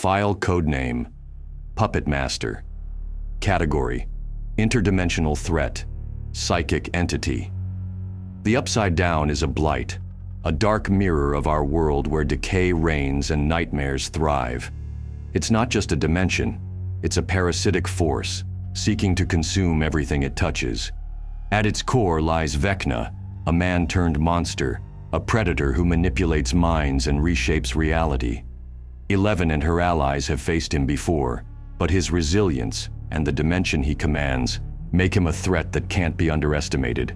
File codename, Puppetmaster. Category, interdimensional threat, psychic entity. The Upside Down is a blight, a dark mirror of our world where decay reigns and nightmares thrive. It's not just a dimension, it's a parasitic force, seeking to consume everything it touches. At its core lies Vecna, a man-turned monster, a predator who manipulates minds and reshapes reality. 11 and her allies have faced him before, but his resilience and the dimension he commands make him a threat that can't be underestimated.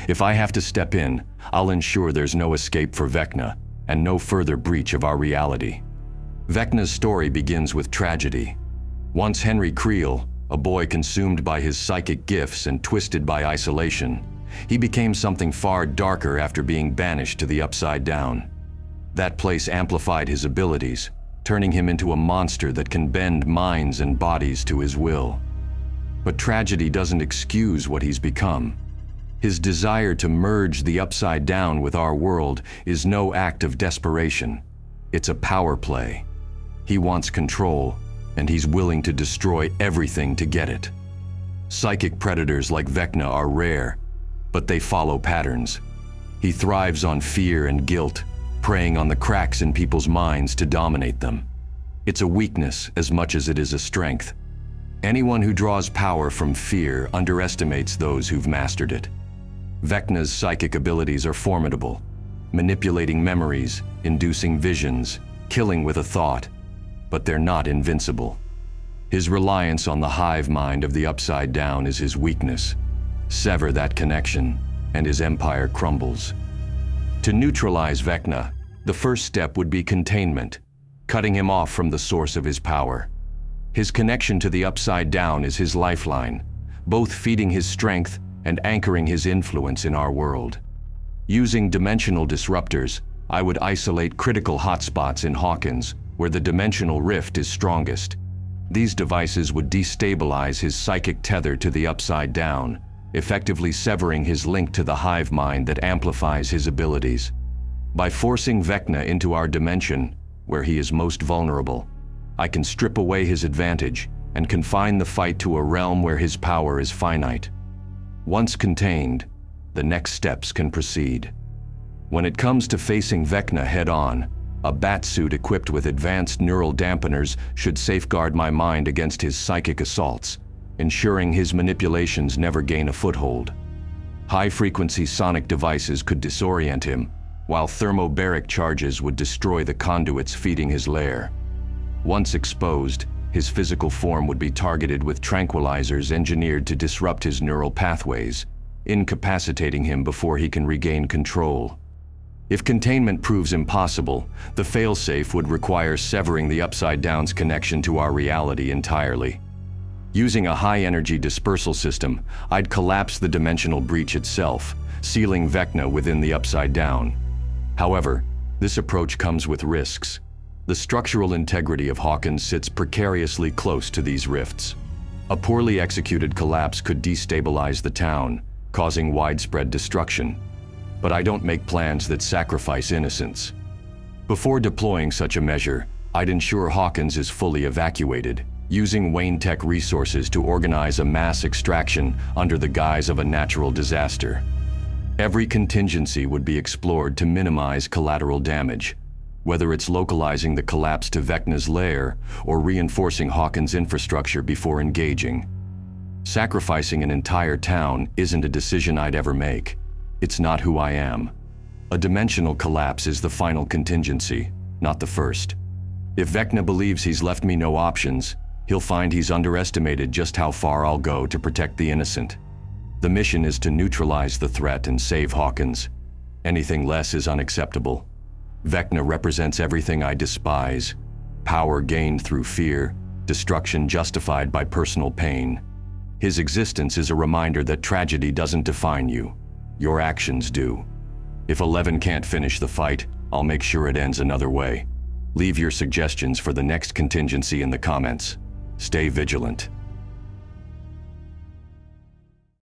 If I have to step in, I'll ensure there's no escape for Vecna and no further breach of our reality. Vecna's story begins with tragedy. Once Henry Creel, a boy consumed by his psychic gifts and twisted by isolation, he became something far darker after being banished to the Upside Down. That place amplified his abilities, turning him into a monster that can bend minds and bodies to his will. But tragedy doesn't excuse what he's become. His desire to merge the Upside Down with our world is no act of desperation. It's a power play. He wants control, and he's willing to destroy everything to get it. Psychic predators like Vecna are rare, but they follow patterns. He thrives on fear and guilt, preying on the cracks in people's minds to dominate them. It's a weakness as much as it is a strength. Anyone who draws power from fear underestimates those who've mastered it. Vecna's psychic abilities are formidable, manipulating memories, inducing visions, killing with a thought, but they're not invincible. His reliance on the hive mind of the Upside Down is his weakness. Sever that connection, and his empire crumbles. To neutralize Vecna, the first step would be containment, cutting him off from the source of his power. His connection to the Upside Down is his lifeline, both feeding his strength and anchoring his influence in our world. Using dimensional disruptors, I would isolate critical hotspots in Hawkins, where the dimensional rift is strongest. These devices would destabilize his psychic tether to the Upside Down, effectively severing his link to the hive mind that amplifies his abilities. By forcing Vecna into our dimension, where he is most vulnerable, I can strip away his advantage and confine the fight to a realm where his power is finite. Once contained, the next steps can proceed. When it comes to facing Vecna head-on, a batsuit equipped with advanced neural dampeners should safeguard my mind against his psychic assaults, ensuring his manipulations never gain a foothold. High-frequency sonic devices could disorient him, while thermobaric charges would destroy the conduits feeding his lair. Once exposed, his physical form would be targeted with tranquilizers engineered to disrupt his neural pathways, incapacitating him before he can regain control. If containment proves impossible, the Failsafe would require severing the Upside Down's connection to our reality entirely. Using a high-energy dispersal system, I'd collapse the dimensional breach itself, sealing Vecna within the Upside Down. However, this approach comes with risks. The structural integrity of Hawkins sits precariously close to these rifts. A poorly executed collapse could destabilize the town, causing widespread destruction. But I don't make plans that sacrifice innocence. Before deploying such a measure, I'd ensure Hawkins is fully evacuated, using Wayne Tech resources to organize a mass extraction under the guise of a natural disaster. Every contingency would be explored to minimize collateral damage, whether it's localizing the collapse to Vecna's lair or reinforcing Hawkins' infrastructure before engaging. Sacrificing an entire town isn't a decision I'd ever make. It's not who I am. A dimensional collapse is the final contingency, not the first. If Vecna believes he's left me no options, he'll find he's underestimated just how far I'll go to protect the innocent. The mission is to neutralize the threat and save Hawkins. Anything less is unacceptable. Vecna represents everything I despise: power gained through fear, destruction justified by personal pain. His existence is a reminder that tragedy doesn't define you. Your actions do. If 11 can't finish the fight, I'll make sure it ends another way. Leave your suggestions for the next contingency in the comments. Stay vigilant.